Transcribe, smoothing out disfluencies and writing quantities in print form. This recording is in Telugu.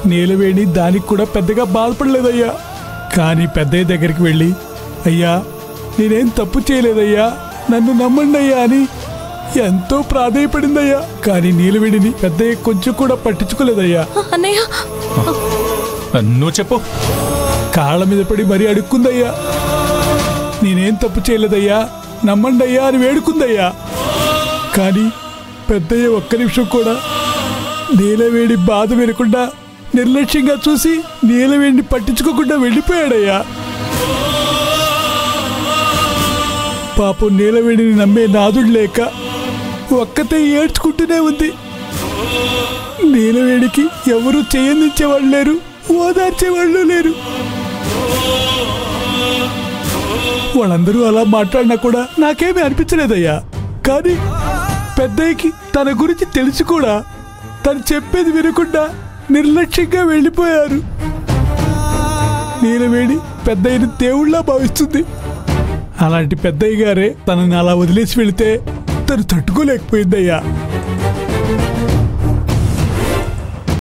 నీలవేణి దానికి కూడా పెద్దగా బాధపడలేదయ్యా. కానీ పెద్దయ్య దగ్గరికి వెళ్ళి, అయ్యా నేనేం తప్పు చేయలేదయ్యా, నన్ను నమ్మండి అయ్యా అని ఎంతో ప్రాధేయపడిందయ్యా. కానీ నీలవేణిని పెద్దయ్య కొంచెం కూడా పట్టించుకోలేదయ్యా. నువ్వు చెప్పు. కాళ్ళ మీద పడి మరీ అడుక్కుందయ్యా. నేనేం తప్పు చేయలేదయ్యా, నమ్మండి అయ్యా అని వేడుకుందయ్యా. కానీ పెద్దయ్య ఒక్క నిమిషం కూడా నీలవేణి బాధ వినకుండా నిర్లక్ష్యంగా చూసి నీలవేణిని పట్టించుకోకుండా వెళ్ళిపోయాడయ్యా. పాపం నీలవేణిని నమ్మే నాదుడు లేక ఒక్కతే ఏడ్చుకుంటూనే ఉంది. నీలవేణికి ఎవరు చేయందించేవాళ్ళు లేరు, ఓదార్చేవాళ్ళు లేరు. వాళ్ళందరూ అలా మాట్లాడినా కూడా నాకేమీ అనిపించలేదయ్యా. కానీ పెద్దయ్యకి తన గురించి తెలిసి కూడా తను చెప్పేది వినకుండా నిర్లక్ష్యంగా వెళ్ళిపోయారు. నీలవేణి పెద్దయ్యని దేవుళ్ళ భావిస్తుంది. అలాంటి పెద్దయ్య గారే తనని అలా వదిలేసి వెళితే తను తట్టుకోలేకపోయిందయ్యా.